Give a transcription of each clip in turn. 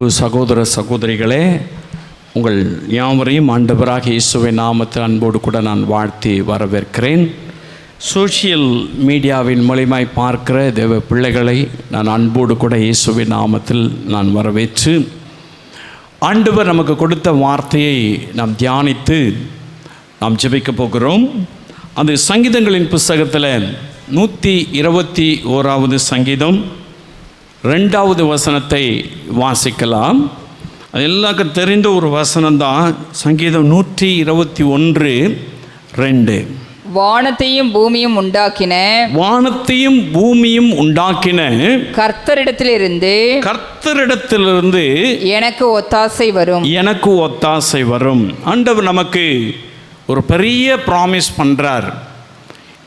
சகோதர சகோதரிகளே, உங்கள் யாவரையும் ஆண்டவராகிய இயேசுவின் நாமத்தில் அன்போடு கூட நான் வாழ்த்தி வரவேற்கிறேன். சோஷியல் மீடியாவின் மூலமாய் பார்க்கிற தேவ பிள்ளைகளை நான் அன்போடு கூட இயேசுவின் நாமத்தில் நான் வரவேற்று, ஆண்டவர் நமக்கு கொடுத்த வார்த்தையை நாம் தியானித்து நாம் ஜெபிக்க போகிறோம். அந்த சங்கீதங்களின் புஸ்தகத்தில் 121வது சங்கீதம் 2வது வசனத்தை வாசிக்கலாம். அது எல்லாருக்கும் தெரிந்த ஒரு வசனம்தான். சங்கீதம் 121:2. வானத்தையும் பூமியும் உண்டாக்கின கர்த்தரிடத்திலிருந்து எனக்கு ஒத்தாசை வரும். ஆண்டவர் நமக்கு ஒரு பெரிய ப்ராமிஸ் பண்றார்.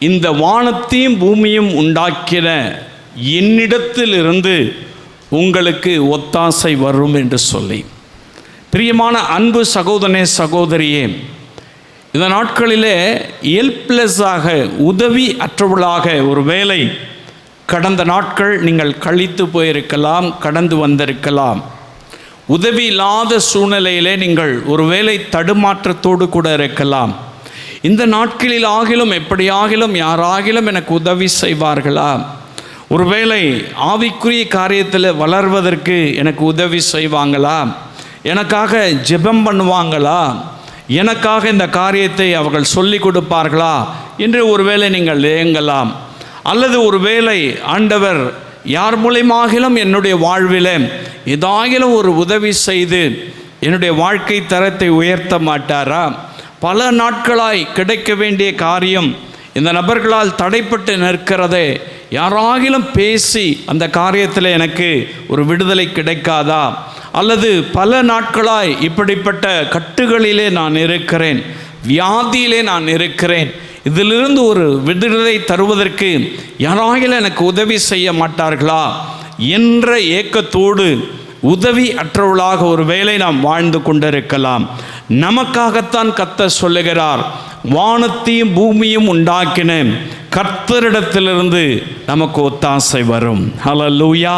இந்த வானத்தையும் பூமியும் உண்டாக்கின என்னிடத்திலிருந்து உங்களுக்கு ஒத்தாசை வரும் என்று சொல்லி, பிரியமான அன்பு சகோதரனே சகோதரியே, இந்த நாட்களிலே ஹெல்ப்லெஸ்ஸாக, உதவி அற்றவளாக ஒரு வேளை கடந்த நாட்கள் நீங்கள் கழித்து போயிருக்கலாம், கடந்து வந்திருக்கலாம். உதவி இல்லாத சூழ்நிலையிலே நீங்கள் ஒரு வேளை தடுமாற்றத்தோடு கூட இருக்கலாம். இந்த நாட்களில் ஆகிலும் எப்படியாகிலும் யாராகிலும் எனக்கு உதவி செய்வார்களா, ஒருவேளை ஆவிக்குரிய காரியத்தில் வளர்வதற்கு எனக்கு உதவி செய்வாங்களா, எனக்காக ஜெபம் பண்ணுவாங்களா, எனக்காக இந்த காரியத்தை அவர்கள் சொல்லி கொடுப்பார்களா என்று ஒருவேளை நீங்கள் ஏங்கலாம். அல்லது ஒருவேளை ஆண்டவர் யார் மூலமாகிலும் என்னுடைய வாழ்வில் ஏதாகிலும் ஒரு உதவி செய்து என்னுடைய வாழ்க்கை தரத்தை உயர்த்த மாட்டாரா? பல நாட்களாய் கிடைக்க வேண்டிய காரியம் இந்த நபர்களால் தடைப்பட்டு நிற்கிறதே, யாராகிலும் பேசி அந்த காரியத்தில் எனக்கு ஒரு விடுதலை கிடைக்காதா? அல்லது பல நாட்களாய் இப்படிப்பட்ட கட்டுகளிலே நான் இருக்கிறேன், வியாதியிலே நான் இருக்கிறேன், இதிலிருந்து ஒரு விடுதலை தருவதற்கு யாராகிலும் எனக்கு உதவி செய்ய மாட்டார்களா என்ற ஏக்கத்தோடு உதவி அற்றவளாக ஒரு வேளை நாம் வாழ்ந்து கொண்டிருக்கலாம். நமக்காகத்தான் கர்த்தர் சொல்லுகிறார், வானத்தையும் பூமியும் உண்டாக்கின கர்த்தரிடத்திலிருந்து நமக்கு ஒத்தாசை வரும். ஹல்லேலூயா.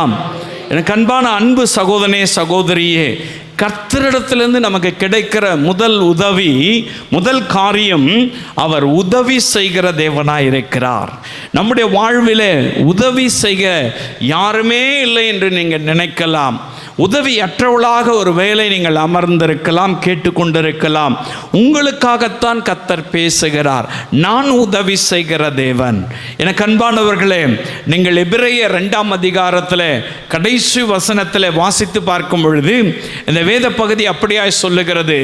எனக்கு அன்பான அன்பு சகோதரனே சகோதரியே, கர்த்தரிடத்திலிருந்து நமக்கு கிடைக்கிற முதல் உதவி, முதல் காரியம், அவர் உதவி செய்கிற தேவனாய் இருக்கிறார். நம்முடைய வாழ்விலே உதவி செய்ய யாருமே இல்லை என்று நீங்கள் நினைக்கலாம். உதவி அற்றவளாக ஒரு வேளை நீங்கள் அமர்ந்திருக்கலாம், கேட்டுக்கொண்டிருக்கலாம். உங்களுக்காகத்தான் கர்த்தர் பேசுகிறார். நான் உதவி செய்கிற தேவன். எனக்கு அன்பானவர்களே, நீங்கள் எபிரேயர் 2ஆம் அதிகாரத்தில் கடைசி வசனத்தில் வாசித்து பார்க்கும் பொழுது இந்த வேத பகுதி அப்படியாய் சொல்லுகிறது,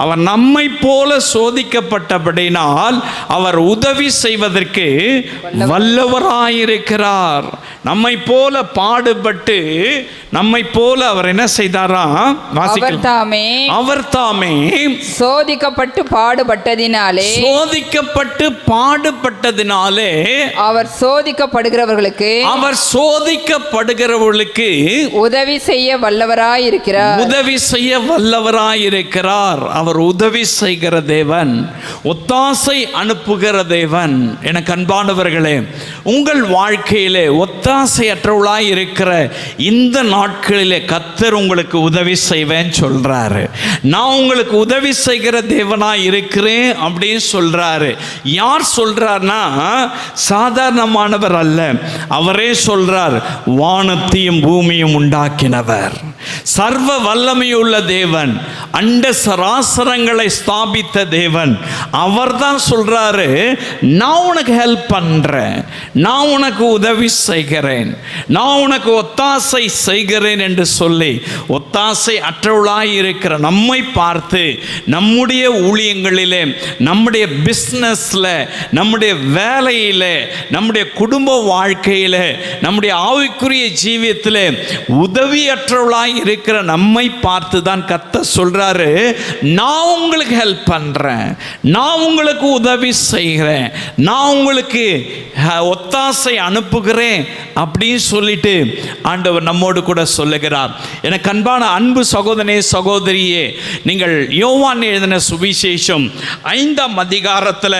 அவர் நம்மை போல சோதிக்கப்பட்டபடினால் அவர் உதவி செய்வதற்கு வல்லவராயிருக்கிறார். நம்மை போல பாடுபட்டு, நம்மை போல அவர் என்ன செய்தாரா? அவர் தாமே சோதிக்கப்பட்டு பாடுபட்டதினாலே அவர் சோதிக்கப்படுகிறவர்களுக்கு உதவி செய்ய வல்லவராயிருக்கிறார். அவர் உதவி செய்கிற தேவன், ஒத்தாசை அனுப்புகிற தேவன். எனக்கு அன்பானவர்களே, உங்கள் வாழ்க்கையிலே ஒத்தாசையற்றவளாய் இருக்கிற இந்த நாட்களிலே கர்த்தர் உங்களுக்கு உதவி செய்வேன் சொல்றாரு. நான் உங்களுக்கு உதவி செய்கிற தேவனாய் இருக்கிறேன் அப்படின்னு சொல்றாரு. யார் சொல்றார்னா சாதாரணமானவர் அல்ல. அவரே சொல்றார், வானத்தையும் பூமியும் உண்டாக்கினவர், சர்வ வல்லமையுள்ள தேவன், அண்ட சராசரங்களை ஸ்தாபித்த தேவன். அவர் தான் சொல்றாரு, நான் உனக்கு ஹெல்ப் பண்றேன், நான் உனக்கு உதவி செய்கிறேன், நான் உனக்கு ஒத்தாசை செய்கிறேன் என்று சொல்லி ஒத்தாசை அற்றவளாய் இருக்கிற நம்மை பார்த்து நம்முடைய ஊழியங்களிலே, நம்முடைய பிஸ்னஸ்ல, நம்முடைய வேலையிலே, நம்முடைய குடும்ப வாழ்க்கையிலே, நம்முடைய ஆவிக்குரிய ஜீவியத்திலே உதவியற்றவளாய் இருக்கிற நம்மை பார்த்து தான் கர்த்தர் சொல்றாரு, நான் உங்களுக்கு ஹெல்ப் பண்றேன், நான் உங்களுக்கு உதவி செய்கிறேன், நான் உங்களுக்கு ஒத்தாசை அனுப்புகிறேன் அப்படின்னு சொல்லிட்டு ஆண்டவர் நம்மோடு கூட கூட சொல்லுகிறார். எனக்கு அன்பான அன்பு சகோதரனே சகோதரியே, நீங்கள் யோவான் எழுதின சுவிசேஷம் 5ஆம் அதிகாரத்தில்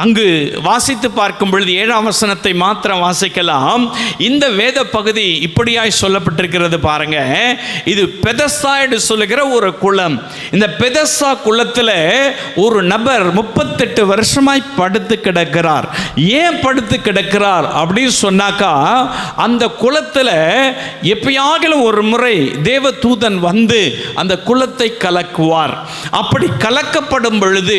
அங்கு வாசித்து பார்க்கும் பொழுது 7ஆம் வசனத்தை மாத்திரம் வாசிக்கலாம். இந்த வேத பகுதி இப்படியாய் சொல்லப்பட்டிருக்கிறது பாருங்க. இது பெதஸ்தா என்று சொல்லுகிற ஒரு குளம். இந்த பெதஸ்தா குளத்தில் ஒரு நபர் 38 வருஷமாய் படுத்து கிடக்கிறார். ஏன் படுத்து கிடக்கிறார் அப்படின்னு சொன்னாக்கா, அந்த குளத்தில் எப்பயாகிலும் ஒரு முறை தேவ தூதன் வந்து அந்த குளத்தை கலக்குவார். அப்படி கலக்கப்படும் பொழுது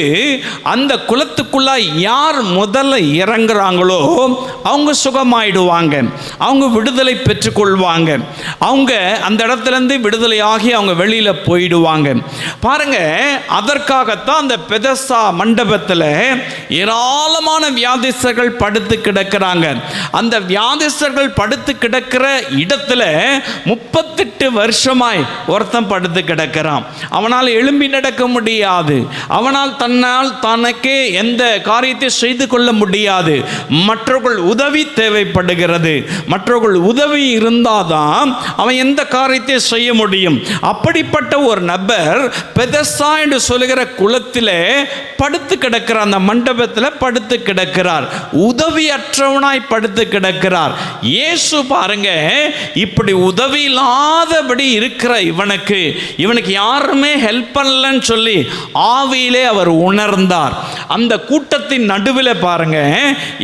அந்த குளத்துக்குள்ள யார் முதல்ல இறங்குறாங்களோ அவங்க சுகமாயிடுவாங்க, அவங்க விடுதலை பெற்றுக்கொள்வாங்க, அவங்க அந்த இடத்துலேருந்து விடுதலையாகி அவங்க வெளியில போயிடுவாங்க. பாருங்க, அதற்காகத்தான் அந்த பெதஸ்தா மண்டபத்தில் ஏராளமான வியாதிஸ்தர்கள் படுத்து கிடக்கிறாங்க. அந்த வியாதிஸ்தர்கள் படுத்து கிடக்கிற இடத்துல 38 வருஷமாய் ஒருத்தன் படுத்து கிடக்கிறான். அவனால் எழும்பி நடக்க முடியாது, அவனால் தன்னால் தனக்கே எந்த காரியத்தை செய்து கொள்ள முடியாது. மற்றவர்கள் உதவி தேவைப்படுகிறது. மற்றவர்கள் உதவி இருந்தாதான் அவன் எந்த காரியத்தை செய்ய முடியும். அப்படிப்பட்ட ஒரு நபர் பெதஸ்தா என்று சொல்லுகிற குளத்தில் படுத்து கிடக்கிறார். அந்த மண்டபத்தில் படுத்து கிடக்கிறார், உதவியற்றவனாய் படுத்து கிடக்கிறார். இயேசு பாருங்க, இப்படி உதவி இல்லாதபடி இருக்கிற இவனுக்கு யாருமே ஹெல்ப் பண்ணலன்னு சொல்லி ஆவியிலே அவர் உணர்ந்தார். அந்த கூட்டத்தின் நடுவில் பாருங்க,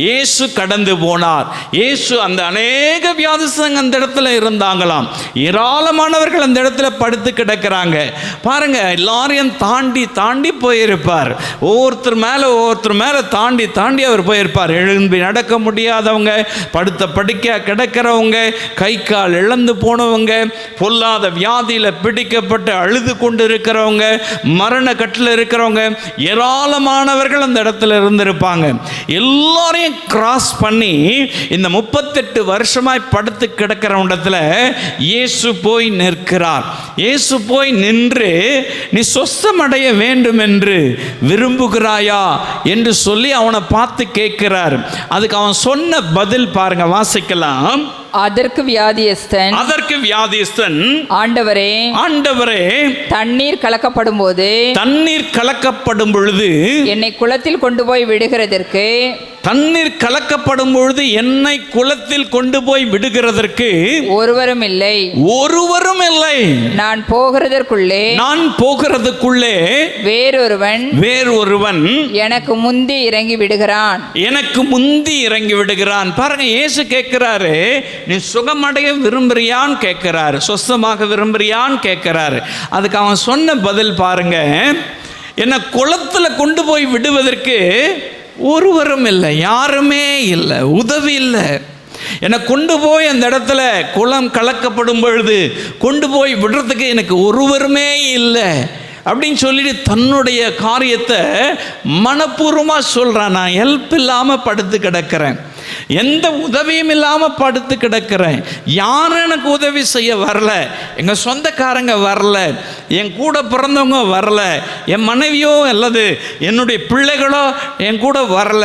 இயேசு கடந்து போனார். இயேசு அந்த அநேக வியாதிஸ்தங்க அந்த இடத்துல இருந்தாங்களாம். ஏராளமானவர்கள் அந்த இடத்துல படுத்து கிடக்கிறாங்க. பாருங்க, எல்லாரையும் தாண்டி தாண்டி போயிருப்பார். ஒவ்வொருத்தர் மேல தாண்டி அவர் போயிருப்பார். எழும்பி நடக்க முடியாதவங்க, படுத்த படுக்கையா கிடக்கிறவங்க, கை கால் இழந்து போனவங்க, பொல்லாத வியாதியில பிடிக்கப்பட்டு அழுது கொண்டு இருக்கிறவங்க, மரண கட்டில் இருக்கிறவங்க, ஏராளமானவர்கள் அந்த இடத்துல இருந்திருப்பாங்க. எல்லாரையும் கிராஸ் பண்ணி இந்த 38 வருஷமாய் படுத்து கிடக்கிற இடத்துல இயேசு போய் நிற்கிறார். இயேசு போய் நின்று, நீ சொஸ்தமடைய வேண்டும் என்று விரும்புகிறாயா என்று சொல்லி அவனை பார்த்து கேட்கிறார். அதுக்கு அவன் சொன்ன பதில் பாருங்க, வாசிக்கலாம். அதற்கு வியாதியஸ்தன் ஆண்டவரே, தண்ணீர் கலக்கப்படும் பொழுது என்னை குளத்தில் கொண்டு போய் விடுகிறதற்கு ஒருவரும் இல்லை. நான் போகிறதற்குள்ளே வேறொருவன் எனக்கு முந்தி இறங்கி விடுகிறான். பாருங்க, இயேசு கேட்கிறாரு, நீ சுகமடைய விரும்புறியான்னு கேட்கிறாரு, சொஸ்தமாக விரும்புறியான்னு கேட்கிறாரு. அதுக்கு அவன் சொன்ன பதில் பாருங்க, என்னை குளத்துல கொண்டு போய் விடுவதற்கு ஒருவரும் இல்லை, யாருமே இல்லை, உதவி இல்லை. என்னை கொண்டு போய் அந்த இடத்துல குளம் கலக்கப்படும் பொழுது கொண்டு போய் விடுறதுக்கு எனக்கு ஒருவருமே இல்லை அப்படின்னு சொல்லிட்டு தன்னுடைய காரியத்தை மனப்பூர்வமாக சொல்கிறான். நான் ஹெல்ப் இல்லாமல் படுத்து கிடக்கிறேன், எந்த உதவியும் இல்லாமல் படுத்து கிடக்கிறேன், யாரும் எனக்கு உதவி செய்ய வரல, எங்கள் சொந்தக்காரங்க வரல, என் கூட பிறந்தவங்க வரல, என் மனைவியோ அல்லது என்னுடைய பிள்ளைகளோ என் கூட வரல,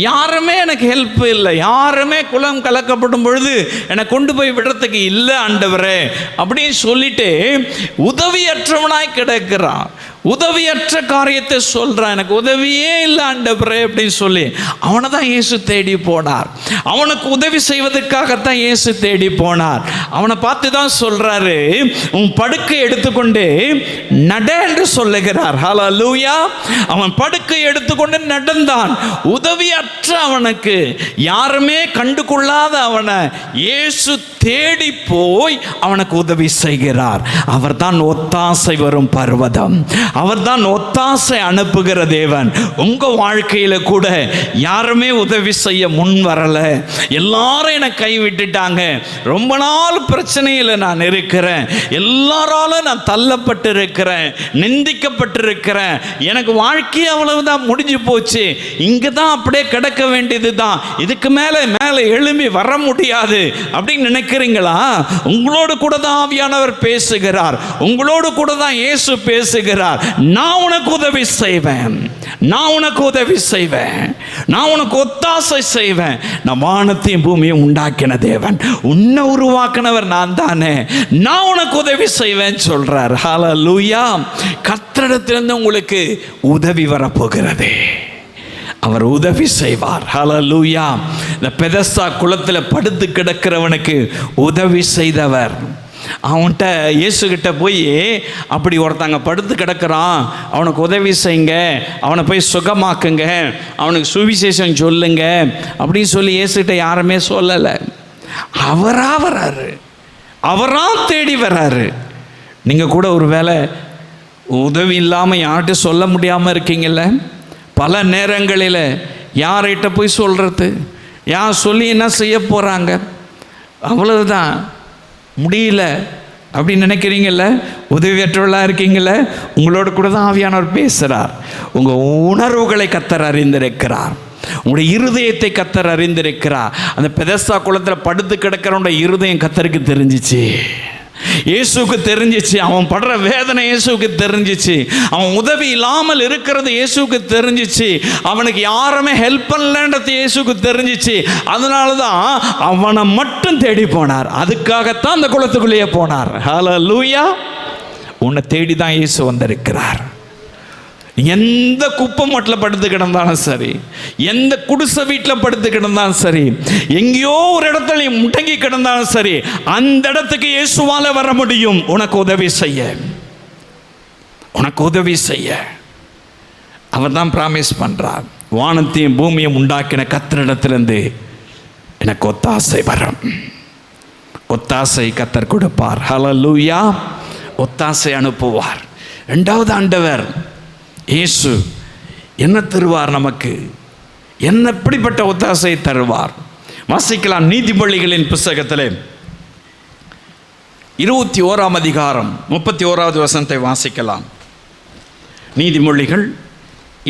யாருமே எனக்கு ஹெல்ப் இல்லை, யாருமே குளம் கலக்கப்படும் பொழுது என்னை கொண்டு போய் விடுறதுக்கு இல்லை ஆண்டவரே அப்படின்னு சொல்லிட்டு உதவியற்றவனாய் கிடக்கிறான். உதவியற்ற காரியத்தை சொல்கிறான், எனக்கு உதவியே இல்லை ஆண்டவரே அப்படின்னு சொல்லி அவனை தான் இயேசு தேடி போனார். அவனுக்கு உதவி செய்வதற்காகத்தான் இயேசு தேடி போனார். அவனை பார்த்து தான் சொல்றாரு, உன் படுக்கை எடுத்துக்கொண்டு நட என்று சொல்லுகிறார். ஹல்லேலூயா. அவன் படுக்கை எடுத்துக்கொண்டு நடந்தான். உதவியற்ற அவனுக்கு, யாருமே கண்டுகொள்ளாத அவனை இயேசு தேடி போய் அவனுக்கு உதவி செய்கிறார். அவர் தான் ஒத்தாசை வரும் பர்வதம், அவர் தான் ஒத்தாசை அனுப்புகிற தேவன். உங்க வாழ்க்கையில கூட யாருமே உதவி செய்ய முன் வரல, எல்லாரும் என்னை கைவிட்டுட்டாங்க, ரொம்ப நாள் பிரச்சனையில் நான் இருக்கிறேன், எல்லாராலும் நான் தள்ளப்பட்டு இருக்கிறேன், நிந்திக்கப்பட்டிருக்கிறேன், எனக்கு வாழ்க்கை அவ்வளவுதான், முடிஞ்சு போச்சு, இங்கே தான் அப்படியே கிடக்க வேண்டியது தான், இதுக்கு மேலே எழும்பி வர முடியாது அப்படின்னு நினைக்கிறீங்களா? உங்களோடு கூட தான் ஆவியானவர் பேசுகிறார், உங்களோடு கூட தான் இயேசு பேசுகிறார். நான் உனக்கு உதவி செய்வேன், நான் உனக்கு உதவி செய்வேன், நான் உனக்கு ஒத்தாசை செய்வேன். நான் வானத்தையும் பூமியும் உண்டாக்கின தேவன், உன்னை உருவாக்கினவர் நான் தானே, நான் உனக்கு உதவி செய்வேன் சொல்றார். ஹல்லேலூயா. கர்த்தரிடத்திலிருந்து உங்களுக்கு உதவி வரப்போகிறது, அவர் உதவி செய்வார். ஹல்லேலூயா. இந்த பெதஸ்தா குளத்தில் படுத்து கிடக்கிறவனுக்கு உதவி செய்தவர். அவன்கிட்ட இயேசுகிட்ட போய் அப்படி ஒருத்தங்க படுத்து கிடக்கிறான், அவனுக்கு உதவி செய்யுங்க, அவனை போய் சுகமாக்குங்க, அவனுக்கு சுவிசேஷம் சொல்லுங்க அப்படின்னு சொல்லி இயேசுகிட்ட யாருமே சொல்லலை. அவராக வர்றாரு, அவராக தேடி வர்றாரு. நீங்கள் கூட ஒரு வேளை உதவி இல்லாமல் யார்கிட்ட சொல்ல முடியாமல் இருக்கீங்கல்ல. பல நேரங்களில் யார்கிட்ட போய் சொல்கிறது, யார் சொல்லி என்ன செய்ய போகிறாங்க, அவ்வளவுதான், முடியல அப்படின்னு நினைக்கிறீங்கல்ல. உதவியற்றவர்களாக இருக்கீங்கள, உங்களோட கூட தான் ஆவியானவர் பேசுகிறார். உங்கள் உணர்வுகளை கர்த்தர் அறிந்திருக்கிறார், உங்களுடைய இருதயத்தை கர்த்தர் அறிந்திருக்கிறார். அந்த பெதஸ்தா குளத்தில் படுத்து கிடக்கிறவனுடைய இருதயம் கர்த்தருக்கு தெரிஞ்சிச்சு, இயேசுக்கு தெரிஞ்சிச்சு. அவன் படுற வேதனை இயேசுக்கு தெரிஞ்சிச்சு, அவன் உதவி இல்லாமல் இருக்கிறது இயேசுக்கு தெரிஞ்சிச்சு, அவனுக்கு யாருமே ஹெல்ப் பண்ணலன்றது இயேசுக்கு தெரிஞ்சிச்சு. அதனால தான் அவனை மட்டும் தேடி போனார், அதுக்காகத்தான் அந்த குளத்துக்குள்ளேயே போனார். ஹல்லேலூயா. உன்னை தேடி தான் இயேசு வந்திருக்கிறார். எந்த குப்பை மட்டில் படுத்து கிடந்தாலும் சரி, எந்த குடிசை வீட்டில் படுத்து கிடந்தாலும் சரி, எங்கேயோ ஒரு இடத்துல முடங்கி கிடந்தாலும் சரி, அந்த இடத்துக்கு இயேசுவால வர முடியும் உனக்கு உதவி செய்ய, உனக்கு உதவி செய்ய. அவர் தான் பிராமிஸ் பண்றார். வானத்தையும் பூமியும் உண்டாக்கின கர்த்தரிடத்திலிருந்து எனக்கு ஒத்தாசை வரும், ஒத்தாசை கர்த்தர் கொடுப்பார். ஹல்லேலூயா. ஒத்தாசை அனுப்புவார். இரண்டாவது ஆண்டவர் இயேசு என்ன தருவார் நமக்கு, என்ன எப்படிப்பட்ட ஒத்தாசை தருவார்? வாசிக்கலாம். நீதிமொழிகளின் புஸ்தகத்தில் 21ஆம் அதிகாரம் 31வது வசனத்தை வாசிக்கலாம். நீதிமொழிகள்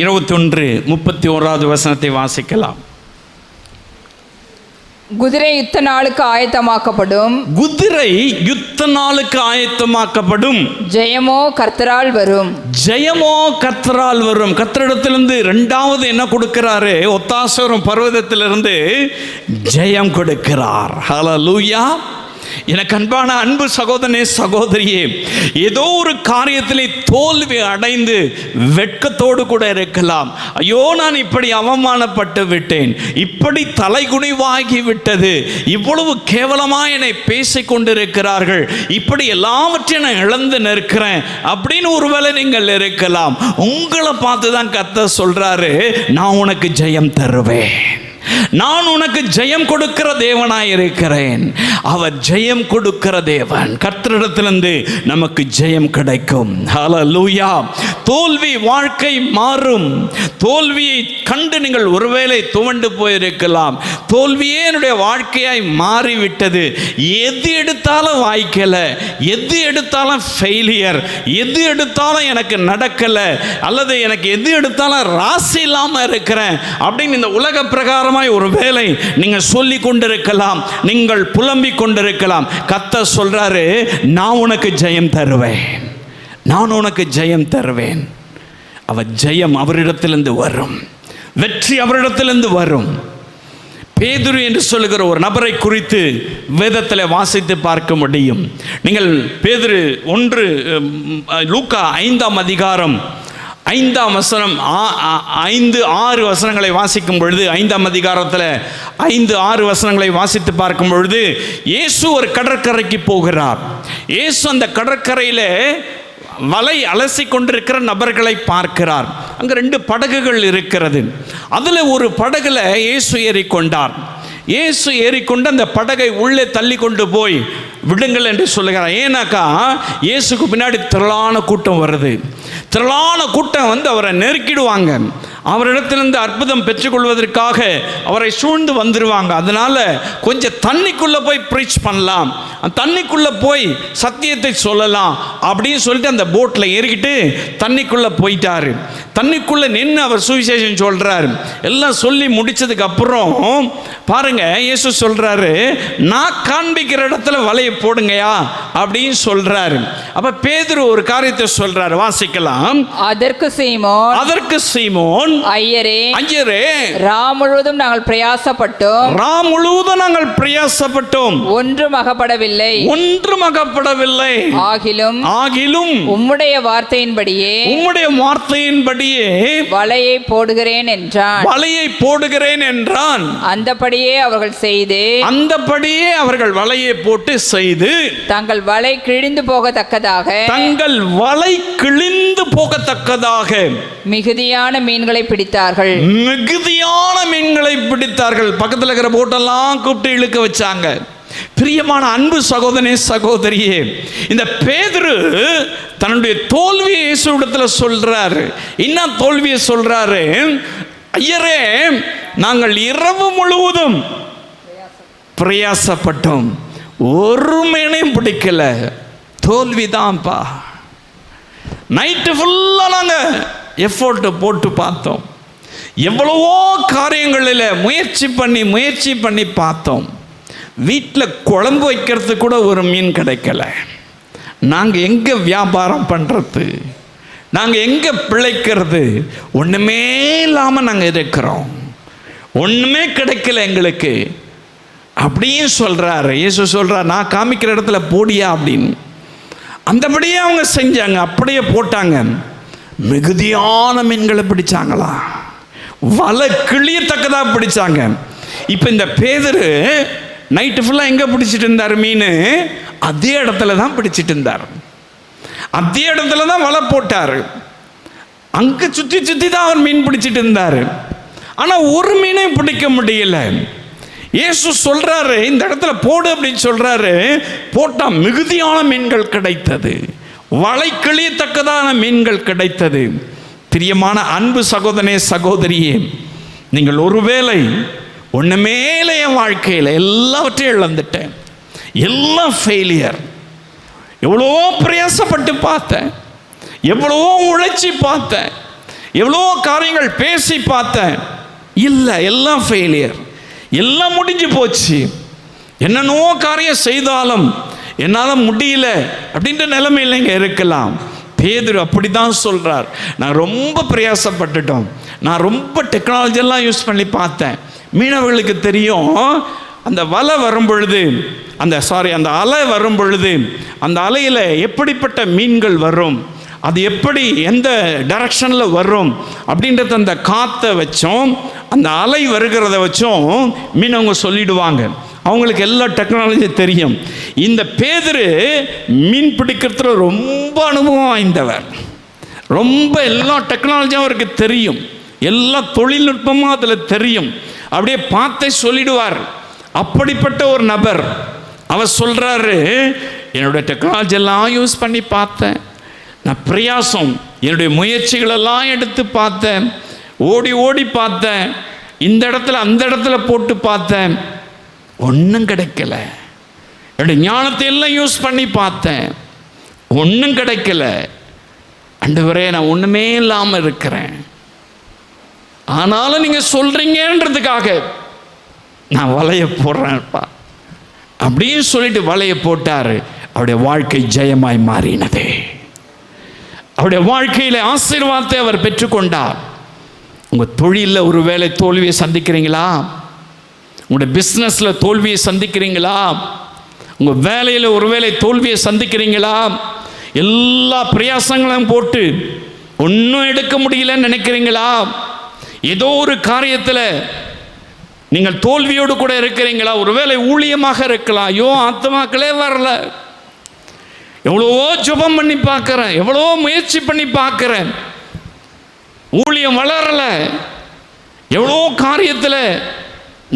21:31வது வசனத்தை வாசிக்கலாம். குதிரை யுத்த நாளுக்கு ஆயத்தமாக்கப்படும், குதிரை யுத்த நாளுக்கு ஆயத்தமாக்கப்படும், ஜெயமோ கர்த்தரால் வரும், ஜெயமோ கர்த்தரால் வரும். கர்த்தரிடத்திலிருந்து இரண்டாவது என்ன கொடுக்கிறாரு? ஒத்தாசை பர்வதத்திலிருந்து ஜெயம் கொடுக்கிறார். ஹல்லேலூயா. எனக்கு அன்பான அன்பு சகோதரனே சகோதரியே, ஏதோ ஒரு காரியத்திலே தோல்வி அடைந்து வெட்கத்தோடு கூட இருக்கலாம். ஐயோ, நான் இப்படி அவமானப்பட்டு விட்டேன், இப்படி தலைகுனிவாகி விட்டது, இவ்வளவு கேவலமாக என்னை பேசிக் கொண்டிருக்கிறார்கள், இப்படி எல்லாவற்றையும் நான் இழந்து நிற்கிறேன் அப்படின்னு ஒருவேளை நீங்கள் இருக்கலாம். உங்களை பார்த்து தான் கர்த்தர் சொல்றாரு, நான் உனக்கு ஜெயம் தருவேன், நான் உனக்கு ஜெயம் கொடுக்கிற தேவனாய் இருக்கிறேன். அவர் ஜெயம் கொடுக்கிற தேவன். கர்த்தரிடத்திலிருந்து நமக்கு ஜெயம் கிடைக்கும். ஹல்லேலூயா. தோல்வி வாழ்க்கை மாறும். தோல்வியை கண்டு நீங்கள் ஒருவேளை துவண்டு போயிருக்கலாம். தோல்வியே என்னுடைய வாழ்க்கையாய் மாறிவிட்டது, எது எடுத்தாலும் வாய்க்கல, எது எடுத்தாலும் ஃபெயிலியர், எது எடுத்தாலும் எனக்கு நடக்கல, அல்லது எனக்கு எது எடுத்தாலும் ராசி இல்லாமல் இருக்கிறேன் அப்படின்னு இந்த உலக பிரகாரமாய் ஒருவேளை நீங்கள் சொல்லி கொண்டிருக்கலாம், நீங்கள் புலம்பிக் கொண்டிருக்கலாம். கர்த்தர் சொல்றாரு, நான் உனக்கு ஜெயம் தருவேன், நான் உனக்கு ஜெயம் தருவேன். அவர் ஜெயம் அவரிடத்திலிருந்து வரும், வெற்றி அவரிடத்திலிருந்து வரும். பேதுரு என்று சொல்லுகிற ஒரு நபரை குறித்து வேதத்தில் வாசித்து பார்க்க முடியும். நீங்கள் பேதுரு 1 லூக்கா 5ஆம் அதிகாரம் 5ஆம் வசனம் 5-6 வசனங்களை வாசிக்கும் பொழுது, 5ஆம் அதிகாரத்தில் 5-6 வசனங்களை வாசித்து பார்க்கும் பொழுது, இயேசு ஒரு கடற்கரைக்கு போகிறார். இயேசு அந்த கடற்கரையில் வலை அலசி கொண்டிருக்கிற நபர்களை பார்க்கிறார். அங்கே 2 படகுகள் இருக்கிறது. அதில் ஒரு படகுல இயேசு ஏறிக்கொண்டார். இயேசு ஏறிக்கொண்டு அந்த படகை உள்ளே தள்ளி கொண்டு போய் விடுங்கள் என்று சொல்லுகிறார். ஏன்னாக்கா இயேசுக்கு பின்னாடி திரளான கூட்டம் வருது. திரளான கூட்டம் வந்து அவரை நெருக்கிடுவாங்க. அவரிடத்திலிருந்து அற்புதம் பெற்றுக்கொள்வதற்காக அவரை சூழ்ந்து வந்துடுவாங்க. அதனால கொஞ்சம் தண்ணிக்குள்ளே போய் ப்ரீச் பண்ணலாம், தண்ணிக்குள்ளே போய் சத்தியத்தை சொல்லலாம் அப்படின்னு சொல்லிட்டு அந்த போட்டில் ஏறிக்கிட்டு தண்ணிக்குள்ளே போயிட்டாரு. தண்ணிக்குள்ளே நின்று அவர் சுவிசேஷம் சொல்கிறார். எல்லாம் சொல்லி முடித்ததுக்கு அப்புறம் பாருங்க, இயேசு சொல்கிறாரு, நான் காண்பிக்கிற இடத்துல வலையை போடுங்கயா அப்படின்னு சொல்றாரு. அப்ப பேதுரு ஒரு காரியத்தை சொல்றாரு, வாசிக்கலாம். அதற்கு சீமோன், ஐயரே ராம் முழுவதும் நாங்கள் பிரயாசப்பட்டோம், ஒன்றும் அகப்படவில்லை. ஆகிலும் உம்முடைய வார்த்தையின்படியே வலையை போடுகிறேன் என்றான். அந்தபடியே அவர்கள் வலையை போட்டு செய்து தங்கள் வலை கிழிந்து போகத்தக்கதாக மிகுதியான மீன்களை பிடித்தார்கள். பக்கத்தில் இருக்கிற போட்டெல்லாம் கூப்பிட்டு இழுக்க வச்சாங்க. பிரியமான அன்பு சகோதரனே, சகோதரியே, இந்த பேதுரு தன்னுடைய தோல்வியை இயேசுவிடத்தில் சொல்றாரு. என்ன தோல்வியை சொல்றாரு? ஐயரே, நாங்கள் இரவு முழுவதும் பிரயாசப்பட்டோம், ஒரு மீனையும் பிடிக்கல. தோல்விதான்ப்பா. நைட்டு ஃபுல்லாக நாங்கள் எஃபோர்ட் போட்டு பார்த்தோம், எவ்வளவோ காரியங்களில் முயற்சி பண்ணி பார்த்தோம். வீட்டில் குழம்பு வைக்கிறதுக்கு கூட ஒரு மீன் கிடைக்கல. நாங்கள் எங்கே வியாபாரம் பண்ணுறது, நாங்கள் எங்கே பிழைக்கிறது? ஒன்றுமே இல்லாமல் நாங்கள் இருக்கிறோம், ஒன்றுமே கிடைக்கல எங்களுக்கு அப்படின்னு சொல்கிறாரு. இயேசு சொல்கிறார், நான் காமிக்கிற இடத்துல போடியா அப்படின்னு. அந்தபடியே அவங்க செஞ்சாங்க, அப்படியே போட்டாங்க. மிகுதியான மீன்களை பிடிச்சாங்களா, வலை கிளியத்தக்கதாக பிடிச்சாங்க. இப்போ இந்த பேதுரு நைட்டு ஃபுல்லாக எங்கே பிடிச்சிட்டு இருந்தார் மீன்? அதே இடத்துல தான் பிடிச்சிட்டு இருந்தார், அதே இடத்துல தான் வலை போட்டார். அங்கே சுற்றி தான் அவர் மீன் பிடிச்சிட்டு இருந்தார். ஆனால் ஒரு மீனையும் பிடிக்க முடியல. இயேசு சொல்றாரு, இந்த இடத்துல போடு அப்படின்னு சொல்றாரு. போட்டால் மிகுதியான மீன்கள் கிடைத்தது, வலை கிழியத்தக்கதான மீன்கள் கிடைத்தது. பிரியமான அன்பு சகோதரனே, சகோதரியே, நீங்கள் ஒருவேளை ஒன்றுமேலே என் வாழ்க்கையில் எல்லாவற்றையும் இழந்துட்டேன், எல்லாம் ஃபெயிலியர், எவ்வளவோ பிரயாசப்பட்டு பார்த்தேன், எவ்வளவோ உழைச்சி பார்த்தேன், எவ்வளவோ காரியங்கள் பேசி பார்த்தேன், இல்லை, எல்லாம் ஃபெயிலியர், எல்லாம் முடிஞ்சு போச்சு, என்னென்னோ காரியம் செய்தாலும் என்னால் முடியல அப்படின்ற நிலைமையில் இங்கே இருக்கலாம். பேதுரு அப்படி தான் சொல்கிறார். நான் ரொம்ப பிரயாசப்பட்டுட்டோம், நான் ரொம்ப டெக்னாலஜியெல்லாம் யூஸ் பண்ணி பார்த்தேன். மீனவர்களுக்கு தெரியும், அந்த வலை வரும் பொழுது, அந்த அலை வரும் பொழுது, அந்த அலையில் எப்படிப்பட்ட மீன்கள் வரும், அது எப்படி எந்த டைரக்ஷனில் வரும் அப்படின்றத அந்த காற்றை வச்சோம், அந்த அலை வருகிறத வச்சும் மீனவங்க சொல்லிடுவாங்க. அவங்களுக்கு எல்லா டெக்னாலஜியும் தெரியும். இந்த பேதுரு மீன் பிடிக்கிறதுல ரொம்ப அனுபவம் வாய்ந்தவர், ரொம்ப எல்லா டெக்னாலஜியும் அவருக்கு தெரியும், எல்லா தொழில்நுட்பமும் அதில் தெரியும். அப்படியே பார்த்தே சொல்லிடுவார். அப்படிப்பட்ட ஒரு நபர். அவர் சொல்கிறாரு, என்னுடைய டெக்னாலஜி எல்லாம் யூஸ் பண்ணி பார்த்தேன், நான் பிரயாசம் என்னுடைய முயற்சிகளெல்லாம் எடுத்து பார்த்தேன், ஓடி பார்த்தேன், இந்த இடத்துல அந்த இடத்துல போட்டு பார்த்தேன், ஒன்றும் கிடைக்கல. என்னுடைய ஞானத்தை எல்லாம் யூஸ் பண்ணி பார்த்தேன், ஒன்றும் கிடைக்கல. ஆண்டவரே, நான் ஒன்றுமே இல்லாமல் இருக்கிறேன், ஆனாலும் நீங்கள் சொல்கிறீங்கன்றதுக்காக நான் வலையை போடுறேன்ப்பா அப்படின்னு சொல்லிட்டு வலையை போட்டார். அவருடைய வாழ்க்கை ஜெயமாய் மாறினது. அவருடைய வாழ்க்கையில் ஆசீர்வாதத்தை அவர் பெற்றுக்கொண்டார். உங்கள் தொழிலில் ஒரு வேளை தோல்வியை சந்திக்கிறீங்களா? உங்களுடைய பிஸ்னஸில் தோல்வியை சந்திக்கிறீங்களா? உங்கள் வேலையில் ஒரு வேளை தோல்வியை சந்திக்கிறீங்களா? எல்லா பிரயாசங்களும் போட்டு ஒன்றும் எடுக்க முடியலன்னு நினைக்கிறீங்களா? ஏதோ ஒரு காரியத்தில் நீங்கள் தோல்வியோடு கூட இருக்கிறீங்களா? ஒருவேளை ஊழியமாக இருக்கலாம். ஐயோ, ஆத்மாக்களே வரல, எவ்வளவோ ஜெபம் பண்ணி பார்க்குறேன், எவ்வளவோ முயற்சி பண்ணி பார்க்குறேன், ஊழியம் வளரலை. எவ்வளோ காரியத்தில்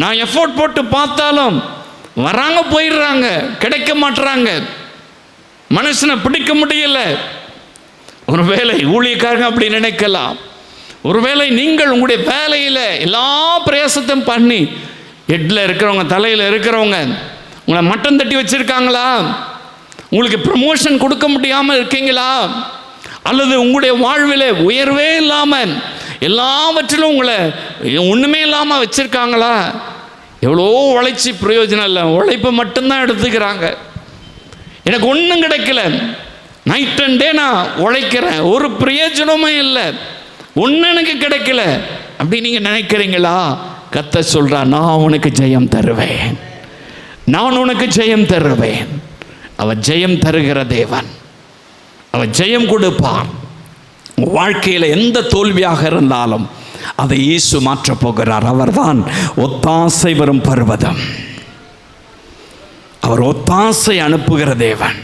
நான் எஃபோர்ட் போட்டு பார்த்தாலும் வராங்க, போயிடுறாங்க, கிடைக்க மாட்டுறாங்க, மனுஷனை பிடிக்க முடியல. ஒருவேளை ஊழியக்காரங்க அப்படி நினைக்கலாம். ஒருவேளை நீங்கள் உங்களுடைய வேலையில் எல்லா பிரயாசத்தையும் பண்ணி, ஹெட்டில் இருக்கிறவங்க, தலையில் இருக்கிறவங்க உங்களை மட்டம் தட்டி வச்சுருக்காங்களா? உங்களுக்கு ப்ரமோஷன் கொடுக்க முடியாமல் இருக்கீங்களா? அல்லது உங்களுடைய வாழ்வில் உயர்வே இல்லாமல் எல்லாவற்றிலும் உங்களை ஒன்றுமே இல்லாமல் வச்சுருக்காங்களா? எவ்வளோ உழைச்சி பிரயோஜனம் இல்லை, உழைப்பை மட்டும்தான் எடுத்துக்கிறாங்க. எனக்கு ஒன்றும் கிடைக்கல, நைட் அண்ட் டே நான் உழைக்கிறேன், ஒரு பிரயோஜனமும் இல்லை, ஒன்றும் எனக்கு கிடைக்கல அப்படி நீங்கள் நினைக்கிறீங்களா? கர்த்தர் சொல்கிறார், நான் உனக்கு ஜெயம் தருவேன், நான் உனக்கு ஜெயம் தருவேன். அவர் ஜெயம் தருகிற தேவன், அவர் ஜெயம் கொடுப்பார். வாழ்க்கையில் எந்த தோல்வியாக இருந்தாலும் அதை இயேசு மாற்றப் போகிறார். அவர்தான் ஒத்தாசை வரும் பர்வதம். அவர் ஒத்தாசை அனுப்புகிற தேவன்.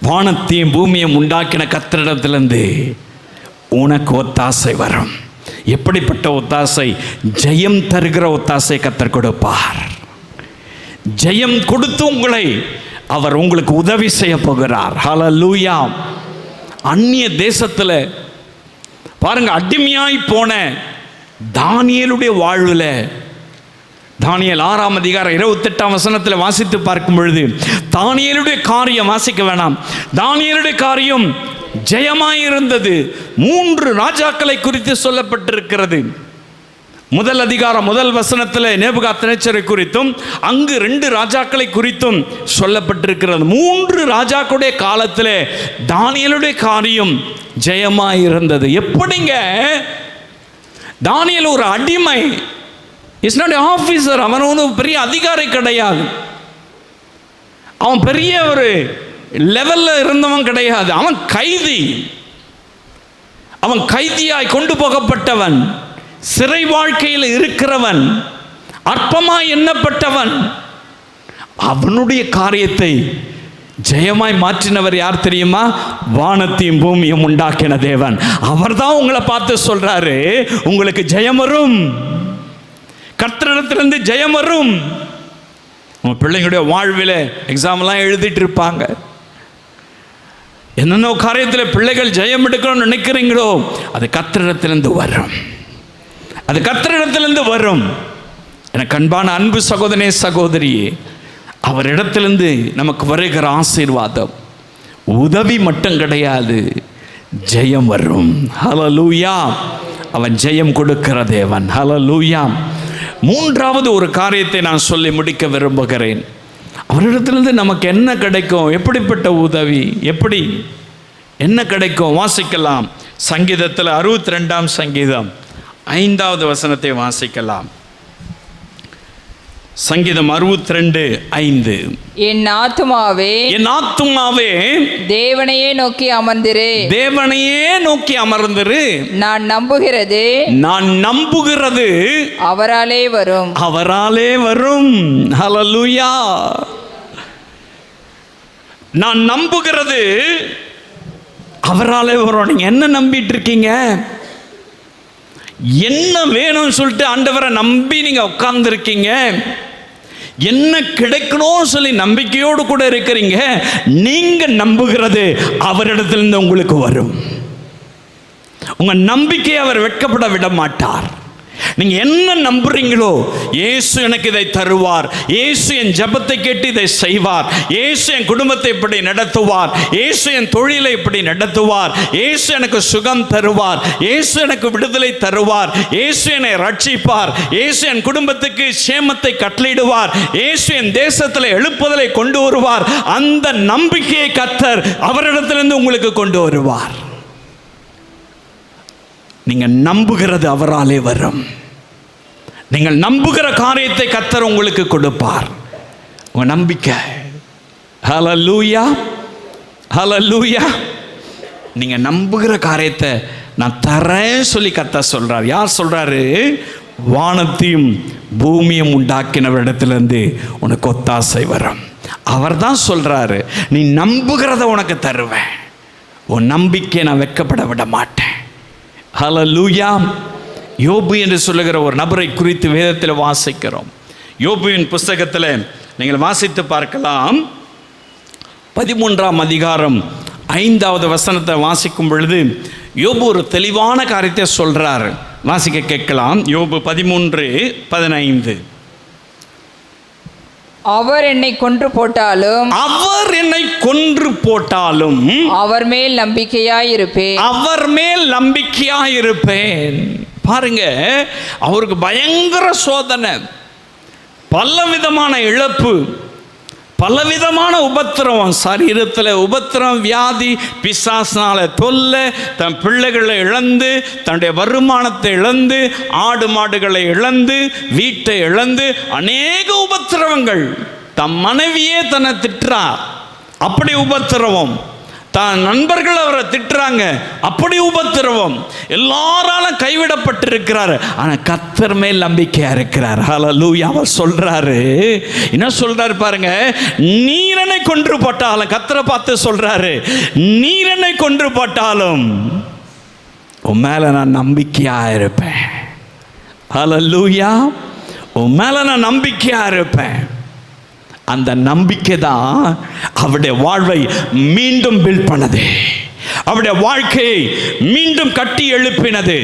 வானத்தையும் பூமியையும் உண்டாக்கின கர்த்தரிடத்திலிருந்து உனக்கு ஒத்தாசை வரும். எப்படிப்பட்ட ஒத்தாசை? ஜெயம் தருகிற ஒத்தாசை கர்த்தர் கொடுப்பார். ஜெயம் கொடுத்து உங்களை அவர் உங்களுக்கு உதவி செய்ய போகிறார். ஹல்லேலூயா. அந்நிய தேசத்தில் பாருங்க, அடிமையாய் போன தானியேலுடைய வாழ்வில், தானியேல் 6ஆம் அதிகாரம் 28ஆம் வசனத்தில் வாசித்து பார்க்கும் பொழுது, தானியேலுடைய காரியம் வாசிக்க வேணாம், தானியேலுடைய காரியம் ஜெயமாயிருந்தது. 3 ராஜாக்களை குறித்து சொல்லப்பட்டிருக்கிறது. முதல் அதிகாரம் முதல் வசனத்தில் நேபுகாத்நேச்சரை குறித்தும், அங்கு 2 ராஜாக்களை குறித்தும் சொல்லப்பட்டிருக்கிறது. 3 ராஜாக்களுடைய காலத்தில் தானியேலுடைய காரியம் ஜெயமாயிருந்தது. எப்படிங்க? தானியேல் ஒரு அடிமை, இஸ் நாட் ஆஃபீஸர். அவன் ஒன்றும் பெரிய அதிகாரி கிடையாது, அவன் பெரிய ஒரு லெவலில் இருந்தவன் கிடையாது. அவன் கைதி, அவன் கைதியாய் கொண்டு போகப்பட்டவன், சிறை வாழ்க்கையில் இருக்கிறவன், அற்பமாய் எண்ணப்பட்டவன். அவனுடைய காரியத்தை ஜெயமாய் மாற்றினவர் யார் தெரியுமா? வானத்தையும் பூமியும் உண்டாக்கின தேவன். அவர் தான் உங்களை பார்த்து சொல்றாரு, உங்களுக்கு ஜெயம் வரும், கர்த்தரிடத்திலிருந்து ஜெயம் வரும். உங்க பிள்ளைங்களுடைய வாழ்வில் எக்ஸாம்லாம் எழுதிட்டு இருப்பாங்க, என்னென்ன காரியத்தில் பிள்ளைகள் ஜெயம் எடுக்கணும்னு நினைக்கிறீங்களோ அது கர்த்தரிடத்திலிருந்து வரும், அது கர்த்தரிடத்திலிருந்து வரும். எனக்கு அன்பான அன்பு சகோதரனே சகோதரியே, அவரிடத்திலிருந்து நமக்கு வருகிற ஆசீர்வாதம் உதவி மட்டும் கிடையாது, ஜெயம் வரும். ஹல்லேலூயா. அவன் ஜெயம் கொடுக்கிற தேவன். ஹல்லேலூயா. 3வது ஒரு காரியத்தை நான் சொல்லி முடிக்க விரும்புகிறேன். அவரிடத்திலிருந்து நமக்கு என்ன கிடைக்கும்? எப்படிப்பட்ட உதவி? எப்படி என்ன கிடைக்கும்? வாசிக்கலாம். சங்கீதத்தில் 62ஆம் சங்கீதம் 5வது வசனத்தை வாசிக்கலாம். சங்கீதம் 62:5. என் ஆத்துமாவே, என் ஆத்துமாவே தேவனையே நோக்கி அமர்ந்திரு, தேவனையே நோக்கி அமர்ந்திரு. நான் நம்புகிறது, நான் நம்புகிறது அவராலே வரும், அவராலே வரும். ஹல்லேலூயா. நான் நம்புகிறது அவராலே வரும். நீங்க என்ன நம்பிட்டு இருக்கீங்க? என்ன வேணும்னு சொல்லிட்டு ஆண்டவரை நம்பி நீங்க உட்கார்ந்து இருக்கீங்க? என்ன கிடைக்கணும் சொல்லி நம்பிக்கையோடு கூட இருக்கிறீங்க? நீங்க நம்புகிறது அவரிடத்திலிருந்து உங்களுக்கு வரும். உங்க நம்பிக்கையை அவர் வெட்கப்பட விட மாட்டார். நீங்க என்ன நம்புறீங்களோ, இயேசு எனக்கு இதை தருவார், இயேசு என் ஜெபத்தை கேட்டு இதை செய்வார், இயேசு என் குடும்பத்தை இப்படி நடத்துவார், இயேசு என் தொழிலை இப்படி நடத்துவார், இயேசு எனக்கு சுகம் தருவார், இயேசு எனக்கு விடுதலை தருவார், இயேசு என்னை ரட்சிப்பார், இயேசு என் குடும்பத்துக்கு சேமத்தை கட்டளையிடுவார், இயேசு என் தேசத்தில் எழுப்புதலை கொண்டு வருவார். அந்த நம்பிக்கையை கர்த்தர் அவரிடத்திலிருந்து உங்களுக்கு கொண்டு வருவார். நீங்க நம்புகிறது அவராலே வரும். நீங்கள் நம்புகிற காரியத்தை கர்த்தர் உங்களுக்கு கொடுப்பார். உங்க நம்பிக்கை. ஹல்லேலூயா. ஹல்லேலூயா. நீங்க நம்புகிற காரியத்தை நான் தரேன் சொல்லி கர்த்தர் சொல்றார். யார் சொல்றாரு? வானத்தையும் பூமியும் உண்டாக்கினவரிடத்திலிருந்து உனக்கு ஒத்தாசை வரும். அவர் தான் சொல்றாரு, நீ நம்புகிறத உனக்கு தருவேன், உன் நம்பிக்கையை நான் வெட்கப்பட விட மாட்டேன். ஹல்லேலூயா. யோபு என்று சொல்லுகிற ஒரு நபரை குறித்து வேதத்தில் வாசிக்கிறோம். யோபுவின் புஸ்தகத்தில் நீங்கள் வாசித்து பார்க்கலாம். 13ஆம் அதிகாரம் 5வது வசனத்தை வாசிக்கும் பொழுது யோபு ஒரு தெளிவான காரியத்தை சொல்றார். வாசிக்க கேட்கலாம். யோபு 13:15. அவர் என்னை கொன்று போட்டாலும், அவர் என்னை கொன்று போட்டாலும் அவர் மேல் நம்பிக்கையாயிருப்பேன், அவர் மேல் நம்பிக்கையாயிருப்பேன். பாருங்க, அவருக்கு பயங்கர சோதனை, பல விதமான இழப்பு, பலவிதமான உபத்திரவம், சரீரத்தில் உபத்திரம், வியாதி, பிசாசினால தொல்லை, தன் பிள்ளைகளை இழந்து, தன்னுடைய வருமானத்தை இழந்து, ஆடு மாடுகளை இழந்து, வீட்டை இழந்து, அநேக உபத்திரவங்கள். தன் மனைவியே தன்னை திட்டுறார், அப்படி உபத்திரவம். தான் நண்பர்கள் அவரை திட்டுறாங்க, அப்படி உபத்திரவம். எல்லாராலும் கைவிடப்பட்டிருக்கிறார். ஆனால் கர்த்தர் மேல் நம்பிக்கையா இருக்கிறார். ஹல்லேலூயா. அவர் சொல்றாரு, என்ன சொல்றாரு பாருங்க, நீரனை கொன்று போட்டாலும், கர்த்தரை பார்த்து சொல்றாரு, நீரனை கொன்று போட்டாலும் உன் மேல நான் நம்பிக்கையா இருப்பேன். ஹல்லேலூயா. உன் மேல நான் நம்பிக்கையா இருப்பேன். அந்த நம்பிக்கை தான் அவருடைய வாழ்வை மீண்டும் பில்ட் பண்ணது, அவருடைய வாழ்க்கையை மீண்டும் கட்டி எழுப்பினது.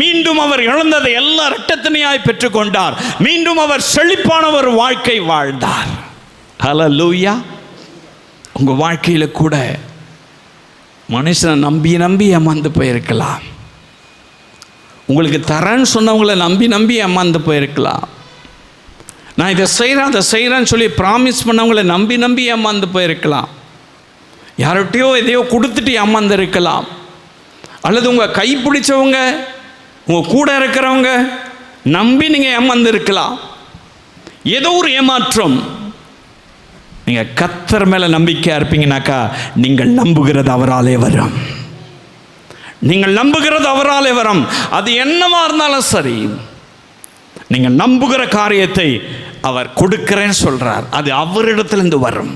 மீண்டும் அவர் இழந்ததை எல்லாம் இரட்டத்தனையாய் பெற்றுக்கொண்டார். மீண்டும் அவர் செழிப்பான ஒரு வாழ்க்கை வாழ்ந்தார். ஹல்லேலூயா. உங்க வாழ்க்கையில கூட மனுஷனை நம்பி நம்பி ஏமாந்து போயிருக்கலாம். உங்களுக்கு தரேன்னு சொன்னவங்களை நம்பி நம்பி ஏமாந்து போயிருக்கலாம். நான் இதை செய்கிறேன் அதை செய்கிறேன்னு சொல்லி ப்ராமிஸ் பண்ணவங்களை நம்பி நம்பி ஏமாந்து போயிருக்கலாம். யார்கிட்டையோ எதையோ கொடுத்துட்டு ஏமாந்து இருக்கலாம். அல்லது உங்கள் கை பிடிச்சவங்க, உங்கள் கூட இருக்கிறவங்க நம்பி நீங்கள் ஏமாந்து இருக்கலாம். ஏதோ ஒரு ஏமாற்றம். நீங்கள் கர்த்தர் மேலே நம்பிக்கையாக இருப்பீங்கன்னாக்கா, நீங்கள் நம்புகிறது அவராலே வரும். நீங்கள் நம்புகிறது அவராலே வரும். அது என்னவா இருந்தாலும் சரி, நீங்கள் நம்புகிற காரியத்தை அவர் கொடுக்கிறேன்னு சொல்றார். அது அவரிடத்திலிருந்து வரும்.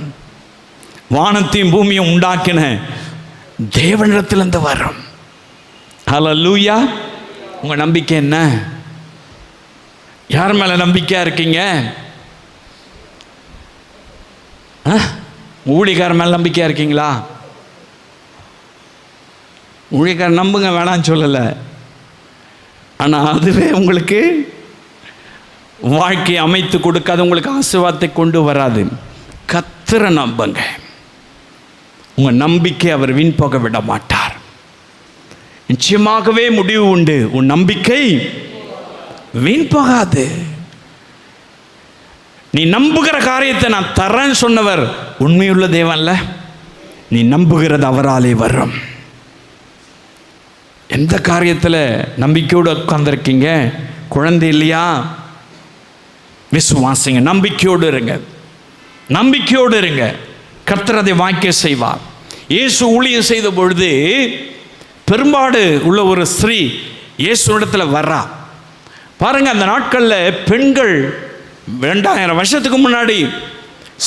வானத்தையும் பூமியும் உண்டாக்கின தேவனிடத்திலிருந்து வரும். ஹல்லேலூயா. உங்க நம்பிக்கை என்ன? யார் மேல நம்பிக்கையா இருக்கீங்க? ஊழியக்காரர் மேல நம்பிக்கையா இருக்கீங்களா? ஊழியக்காரர் நம்புங்க, வேணான்னு சொல்லலை. ஆனால் அதுவே உங்களுக்கு வாழ்க்கையை அமைத்து கொடுக்காது, உங்களுக்கு ஆசீர்வாதத்தை கொண்டு வராது. கர்த்தரை நம்புங்க. உங்கள் நம்பிக்கை அவர் வீண் போக விட மாட்டார். நிச்சயமாகவே முடிவு உண்டு. உன் நம்பிக்கை வீண் போகாது. நீ நம்புகிற காரியத்தை நான் தரேன்னு சொன்னவர் உண்மையுள்ள தேவன்ல. நீ நம்புகிறது அவராலே வரும். எந்த காரியத்தில் நம்பிக்கையோடு உட்கார்ந்துருக்கீங்க? குழந்தை இல்லையா? விசுவாசிங்க, நம்பிக்கையோடு இருங்க, நம்பிக்கையோடு இருங்க. கர்த்தர் அதை வாய்க்க செய்வார். இயேசு ஊழியம் செய்த பொழுது பெரும்பாடு உள்ள ஒரு ஸ்திரீ இயேசுவிடத்தில் வர்றா. பாருங்க, அந்த நாட்களில் பெண்கள் 2000 வருஷத்துக்கு முன்னாடி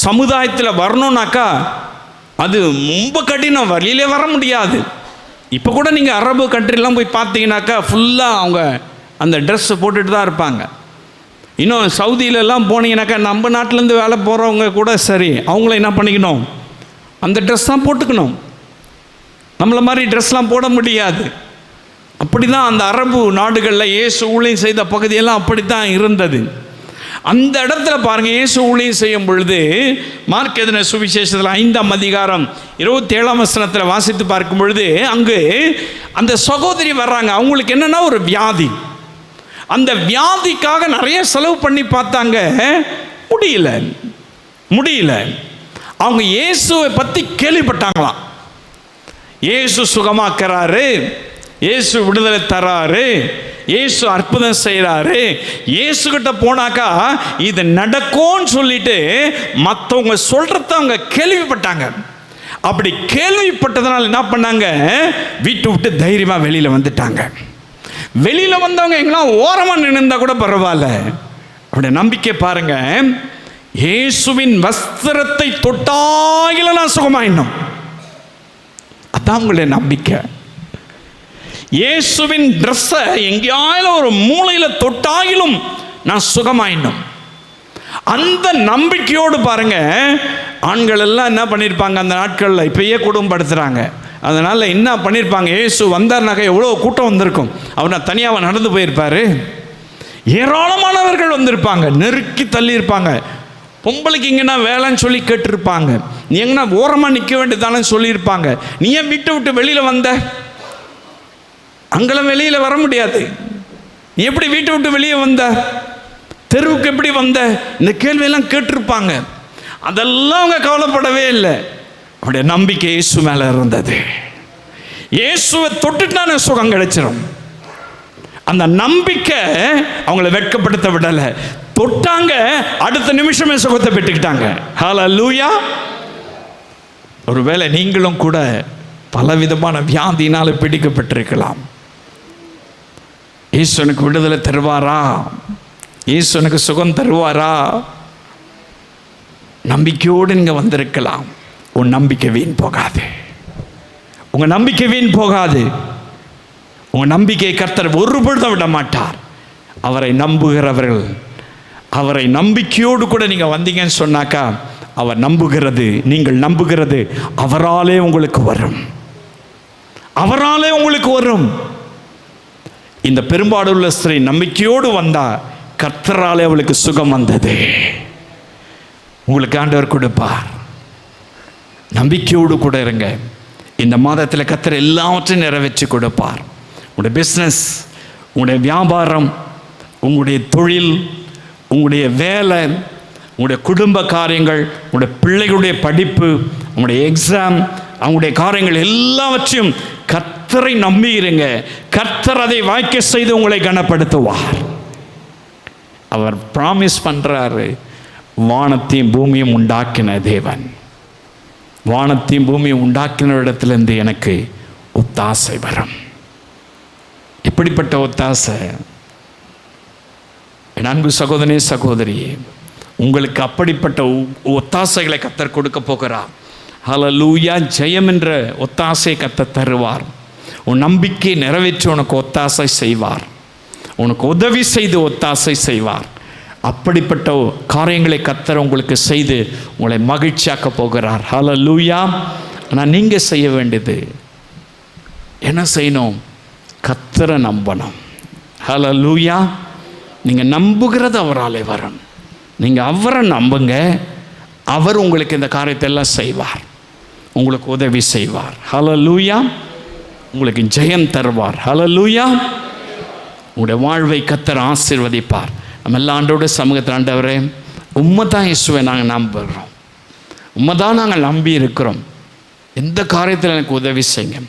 சமுதாயத்தில் வரணும்னாக்கா அது ரொம்ப கடினம், வழியிலே வர முடியாது. இப்போ கூட நீங்கள் அரபு கண்ட்ரிலாம் போய் பார்த்தீங்கன்னாக்கா ஃபுல்லாக அவங்க அந்த ட்ரெஸ்ஸை போட்டுட்டு தான் இருப்பாங்க. இன்னும் சவுதியிலலாம் போனீங்கன்னாக்கா நம்ம நாட்டிலேருந்து வேலை போகிறவங்க கூட சரி, அவங்கள என்ன பண்ணிக்கணும், அந்த ட்ரெஸ் தான் போட்டுக்கணும். நம்மளை மாதிரி ட்ரெஸ்லாம் போட முடியாது. அப்படி தான் அந்த அரபு நாடுகளில் இயேசு ஊழியம் செய்த பகுதியெல்லாம் அப்படி தான் இருந்தது. அந்த இடத்துல பாருங்கள், இயேசு ஊழியம் செய்யும் பொழுது மார்க் எழுதின சுவிசேஷத்தில் 5ஆம் அதிகாரம் 27ஆம் வசனத்தில் வாசித்து பார்க்கும் பொழுது அங்கு அந்த சகோதரி வர்றாங்க. அவங்களுக்கு என்னென்னா ஒரு வியாதி. அந்த வியாதிக்காக நிறைய செலவு பண்ணி பார்த்தாங்க, முடியல. அவங்க இயேசுவை பற்றி கேள்விப்பட்டாங்களாம். இயேசு சுகமாக்குறாரு, இயேசு விடுதலை தராரு, இயேசு அற்புதம் செய்கிறாரு. இயேசுகிட்ட போனாக்கா இது நடக்கும்னு சொல்லிட்டு மற்றவங்க சொல்கிறத அவங்க கேள்விப்பட்டாங்க. அப்படி கேள்விப்பட்டதுனால என்ன பண்ணாங்க, வீட்டை விட்டு தைரியமாக வெளியில் வந்துட்டாங்க. வெளியில் வந்தவங்க எங்கெல்லாம் ஓரமாக நின்றுந்தா கூட பரவாயில்ல. அப்படி நம்பிக்கை பாருங்க, இயேசுவின் வஸ்திரத்தை தொட்டாயில நான் சுகமாயினும். அதான் உங்களுடைய நம்பிக்கை. இயேசுவின் ட்ரெஸ்ஸை எங்கேயாலும் ஒரு மூலையில் தொட்டாயிலும் நான் சுகமாயினும். அந்த நம்பிக்கையோடு பாருங்க, ஆண்கள் எல்லாம் என்ன பண்ணியிருப்பாங்க அந்த நாட்களில், இப்பயே குடும்பப்படுத்துகிறாங்க. அதனால் என்ன பண்ணியிருப்பாங்க, இயேசு வந்தார்னாக்கா எவ்வளோ கூட்டம் வந்திருக்கும். அவர் தனியாக நடந்து போயிருப்பார். ஏராளமானவர்கள் வந்திருப்பாங்க, நெருக்கி தள்ளியிருப்பாங்க. பொம்பளைக்கு இங்கன்னா வேலைன்னு சொல்லி கேட்டிருப்பாங்க. நீ எங்கன்னா ஓரமாக நிற்க வேண்டியதானு சொல்லியிருப்பாங்க. நீ ஏன் வீட்டை விட்டு வெளியில் வந்த? அங்கெல்லாம் வெளியில் வர முடியாது. நீ எப்படி வீட்டை விட்டு வெளியே வந்த? தெருவுக்கு எப்படி வந்த? இந்த கேள்வியெல்லாம் கேட்டிருப்பாங்க. அதெல்லாம் அவங்க கவலைப்படவே இல்லை. அவருடைய நம்பிக்கை இயேசு மேலே இருந்தது. இயேசுவை தொட்டுட்டான சுகம் கிடைச்சிடும். அந்த நம்பிக்கை அவங்கள வெட்கப்படுத்த விடலை. தொட்டாங்க, அடுத்த நிமிஷமே சுகத்தை பெற்றுக்கிட்டாங்க. ஹல்லேலூயா. ஒருவேளை நீங்களும் கூட பலவிதமான வியாதியினால் பிடிக்கப்பட்டிருக்கலாம். இயேசு எனக்கு விடுதலை தருவாரா? இயேசு எனக்கு சுகம் தருவாரா? நம்பிக்கையோடு நீங்கள் வந்திருக்கலாம். உன் நம்பிக்கை வீண் போகாது. உங்கள் நம்பிக்கை வீண் போகாது. உங்கள் நம்பிக்கை கர்த்தர் ஒருபொழுதும் விட மாட்டார். அவரை நம்புகிறவர்கள், அவரை நம்பிக்கையோடு கூட நீங்கள் வந்தீங்கன்னு சொன்னாக்கா, அவர் நம்புகிறது, நீங்கள் நம்புகிறது அவராலே உங்களுக்கு வரும். அவராலே உங்களுக்கு வரும். இந்த பெரும்பாடுள்ள ஸ்திரீ நம்பிக்கையோடு வந்தா, கர்த்தராலே அவளுக்கு சுகம் வந்தது. உங்களுக்கு ஆண்டவர் கொடுப்பார். நம்பிக்கையோடு கூட இருங்க. இந்த மாதத்தில் கர்த்தர் எல்லாவற்றையும் நிறைவேற்றி கொடுப்பார். உங்களுடைய பிஸ்னஸ், உங்களுடைய வியாபாரம், உங்களுடைய தொழில், உங்களுடைய வேலை, உங்களுடைய குடும்ப காரியங்கள், உங்களுடைய பிள்ளைகளுடைய படிப்பு, உங்களுடைய எக்ஸாம், அவங்களுடைய காரியங்கள் எல்லாவற்றையும் கர்த்தரை நம்பி இருங்க. கர்த்தர் அதை வாய்க்க செய்து உங்களை கனப்படுத்துவார். அவர் ப்ராமிஸ் பண்ணுறாரு. வானத்தையும் பூமியும் உண்டாக்கின தேவன், வானத்தையும் பூமியும் உண்டாக்கின இடத்துலேருந்து எனக்கு ஒத்தாசை வரும். எப்படிப்பட்ட ஒத்தாசை? என் அன்பு சகோதரனே, சகோதரியே, உங்களுக்கு அப்படிப்பட்ட ஒத்தாசைகளை கர்த்தர் கொடுக்க போகிறார். ஹல்லேலூயா. ஜெயம் என்ற ஒத்தாசையை கர்த்தர் தருவார். உன் நம்பிக்கையை நிறைவேற்றி உனக்கு ஒத்தாசை செய்வார். உனக்கு உதவி செய்து ஒத்தாசை செய்வார். அப்படிப்பட்ட காரியங்களை கர்த்தர் உங்களுக்கு செய்து உங்களை மகிழ்ச்சியாக்க போகிறார். ஹல்லேலூயா. ஆனால் நீங்கள் செய்ய வேண்டியது என்ன செய்யணும்? கர்த்தரை நம்பணும். ஹல்லேலூயா. நீங்கள் நம்புகிறது அவராலே வரும். நீங்கள் அவரை நம்புங்க. அவர் உங்களுக்கு இந்த காரியத்தை எல்லாம் செய்வார். உங்களுக்கு உதவி செய்வார். ஹல்லேலூயா. உங்களுக்கு ஜெயம் தருவார். ஹல்லேலூயா. உங்களுடைய வாழ்வை கர்த்தர் ஆசீர்வதிப்பார். நம்ம எல்லா ஆண்டோட சமூகத்தில், ஆண்டவரே, உம்மை தான் இயேசுவை நாங்கள் நம்புகிறோம், உம்மை தான் நாங்கள் நம்பி இருக்கிறோம். எந்த காரியத்தில் எனக்கு உதவி செய்யுங்க,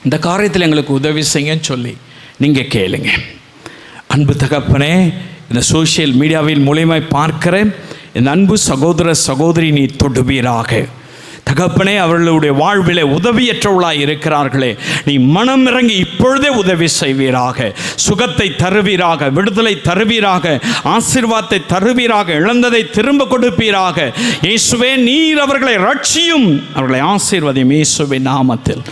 இந்த காரியத்தில் எங்களுக்கு உதவி செய்யுங்கன்னு சொல்லி நீங்கள் கேளுங்க. அன்பு தகப்பனே, இந்த சோஷியல் மீடியாவின் மூலியமாய் பார்க்கிற இந்த அன்பு சகோதர சகோதரி நீ தொடுவீராக. தகப்பனே, அவர்களுடைய வாழ்விலே உதவியற்றவளாய் இருக்கிறார்களே, நீ மனம் இறங்கி இப்பொழுதே உதவி செய்வீராக. சுகத்தை தருவீராக, விடுதலை தருவீராக, ஆசீர்வாதத்தை தருவீராக, இழந்ததை திரும்ப கொடுப்பீராக. இயேசுவே, நீர் அவர்களை ரட்சியும், அவர்களை ஆசீர்வதியும் இயேசுவின் நாமத்தில்.